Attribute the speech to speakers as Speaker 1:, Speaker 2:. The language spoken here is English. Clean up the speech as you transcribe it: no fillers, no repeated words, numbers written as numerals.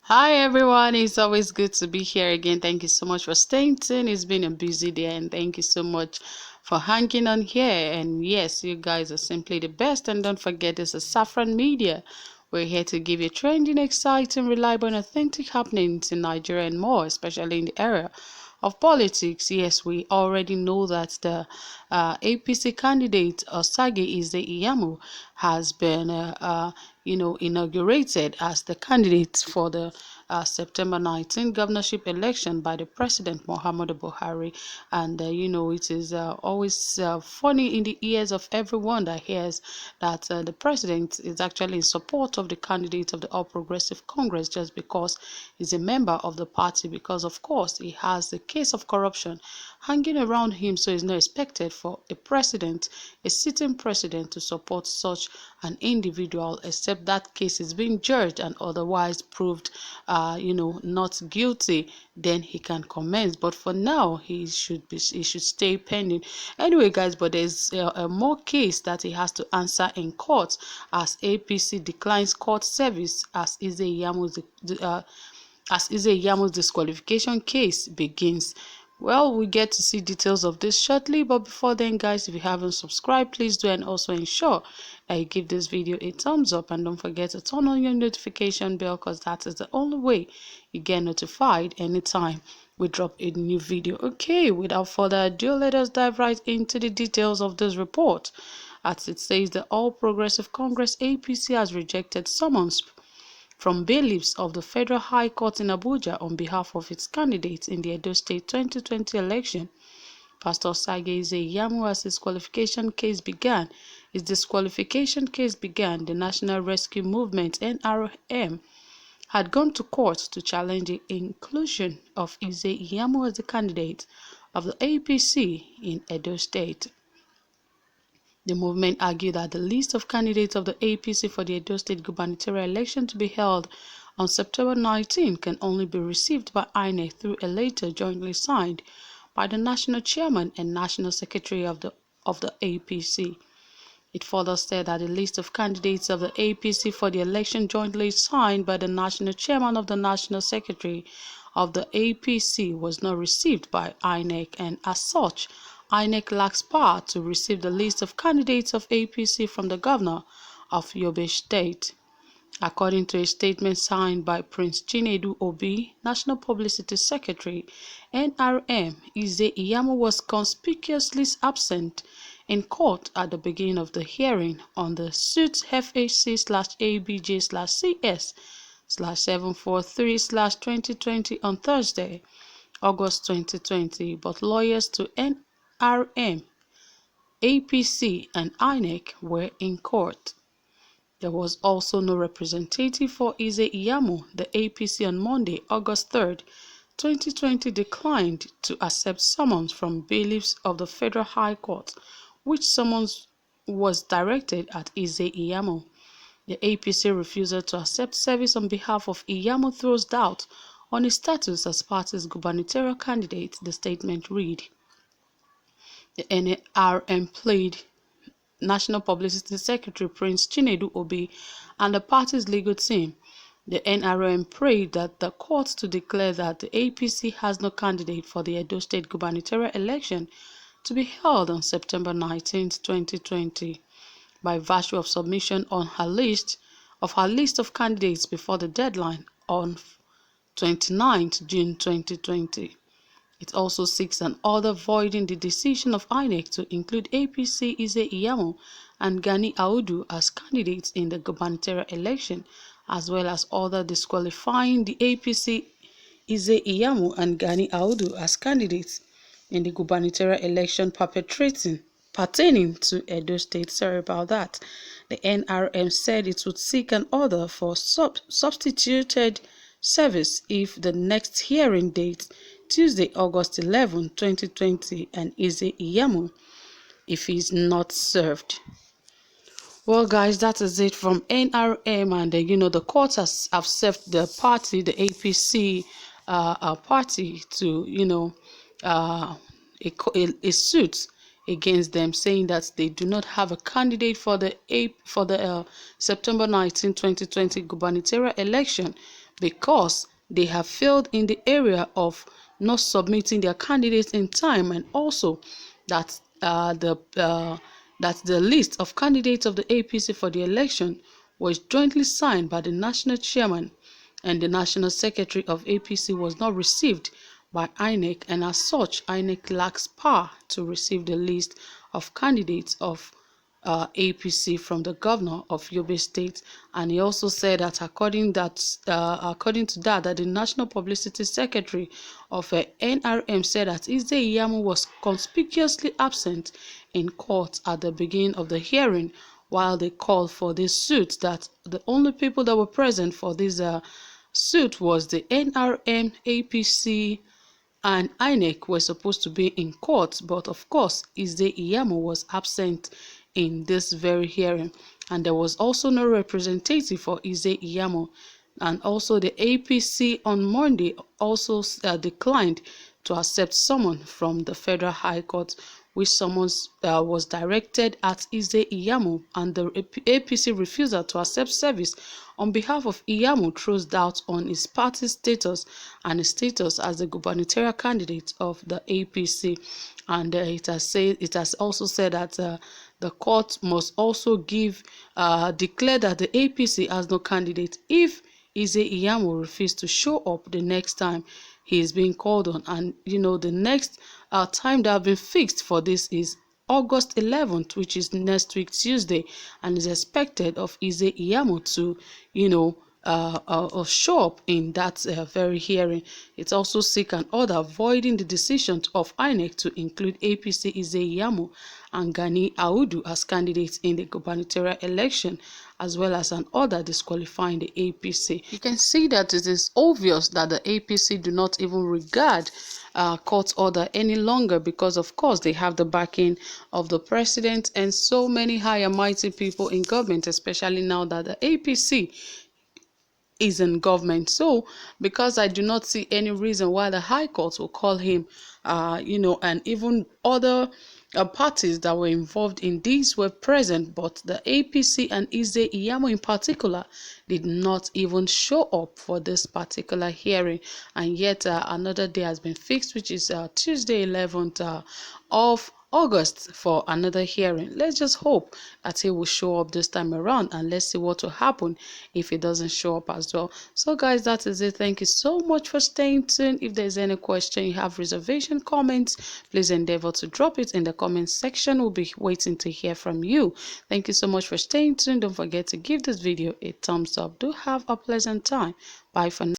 Speaker 1: Hi everyone, it's always good to be here again. Thank you so much for staying tuned. It's been a busy day and thank you so much for hanging on here. And yes, you guys are simply the best. And don't forget, this is Saffron Media. We're here to give you trending, exciting, reliable, and authentic happenings in Nigeria and more, especially in the area of politics. Yes, we already know that the APC candidate Osage Eze Iyamu has been, inaugurated as the candidate for the September 19 governorship election by the President Muhammadu Buhari. And it is always funny in the ears of everyone that hears that the president is actually in support of the candidate of the All Progressive Congress just because he's a member of the party, because of course he has the case of corruption hanging around him. So it's not expected for a president, a sitting president, to support such an individual, except that case is being judged and otherwise proved not guilty. Then he can commence, but for now he should stay pending anyway, guys. But there's a more case that he has to answer in court, as APC declines court service as Eze Iyamu's disqualification case begins. Well, we get to see details of this shortly, but before then, guys, if you haven't subscribed, please do, and also ensure that you give this video a thumbs up, and don't forget to turn on your notification bell, because that is the only way you get notified anytime we drop a new video. Okay, without further ado, let us dive right into the details of this report. As it says, the All Progressive Congress APC has rejected summons from bailiffs of the Federal High Court in Abuja on behalf of its candidates in the Edo State 2020 election. Pastor Sage Iyamu, as his disqualification case began, the National Rescue Movement (NRM) had gone to court to challenge the inclusion of Eze Iyamu as the candidate of the APC in Edo State. The movement argued that the list of candidates of the APC for the Edo State gubernatorial election to be held on September 19 can only be received by INEC through a letter jointly signed by the national chairman and national secretary of the APC. It further said that the list of candidates of the APC for the election jointly signed by the national chairman of the national secretary of the APC was not received by INEC, and as such, INEC lacks power to receive the list of candidates of APC from the governor of Yobe State. According to a statement signed by Prince Chinedu Obi, National Publicity Secretary, NRM, Eze Iyamu was conspicuously absent in court at the beginning of the hearing on the suit FAC/ABJ/CS/743/2020 on Thursday, August 2020, but lawyers to NRM, APC, and INEC were in court. There was also no representative for Eze Iyamu. The APC on Monday, August 3, 2020 declined to accept summons from bailiffs of the Federal High Court, which summons was directed at Eze Iyamu. The APC refusal to accept service on behalf of Iyamu throws doubt on his status as party's gubernatorial candidate, the statement read. The NRM played National Publicity Secretary Prince Chinedu Obi and the party's legal team. The NRM prayed that the court to declare that the APC has no candidate for the Edo State gubernatorial election to be held on September 19, 2020, by virtue of submission on her list of candidates before the deadline on 29 June 2020. It also seeks an order voiding the decision of INEC to include APC Eze Iyamu and Gani Audu as candidates in the gubernatorial election, as well as order disqualifying the APC Eze Iyamu and Gani Audu as candidates in the gubernatorial election pertaining to Edo State. Sorry about that. The NRM said it would seek an order for substituted service if the next hearing date, Tuesday, August 11, 2020, and Eze Iyamu if he is not served. Well, guys, that is it from NRM, and the court have served the party, the APC party, to a suit against them, saying that they do not have a candidate for the September 19, 2020 gubernatorial election because they have failed in the area of not submitting their candidates in time, and also that that the list of candidates of the APC for the election was jointly signed by the national chairman and the national secretary of APC was not received by INEC, and as such, INEC lacks power to receive the list of candidates of APC from the governor of Yobe State. And he also said that according to that the National Publicity Secretary of NRM said that Iyamu was conspicuously absent in court at the beginning of the hearing while they called for this suit, that the only people that were present for this suit was the NRM, APC, and INEC were supposed to be in court, but of course, Iyamu was absent in this very hearing, and there was also no representative for Iyamu. And also, the APC on Monday also declined to accept summons from the Federal High Court, which summons was directed at Iyamu, and the APC refusal to accept service on behalf of Iyamu throws doubt on his party status and his status as the gubernatorial candidate of the APC. And it has also said that the court must also declare that the APC has no candidate if Iyamu refuses to show up the next time he is being called on. And the next time that have been fixed for this is August 11th, which is next week Tuesday, and is expected of Iyamu to show up in that very hearing. It's also seek an order voiding the decision of INEC to include APC Iyamu and Gani Audu as candidates in the gubernatorial election, as well as an order disqualifying the APC. You can see that it is obvious that the APC do not even regard court order any longer, because of course they have the backing of the president and so many high and mighty people in government, especially now that the APC is in government. So because I do not see any reason why the High Court will call him and even other parties that were involved in this were present, but the APC and Iyamu in particular did not even show up for this particular hearing. And yet another day has been fixed, which is Tuesday 11th of August for another hearing. Let's just hope that he will show up this time around, and let's see what will happen if he doesn't show up as well. So guys, that is it. Thank you so much for staying tuned. If there's any question, you have reservation, comments, please endeavor to drop it in the comment section. We'll be waiting to hear from you. Thank you so much for staying tuned. Don't forget to give this video a thumbs up. Do have a pleasant time. Bye for now.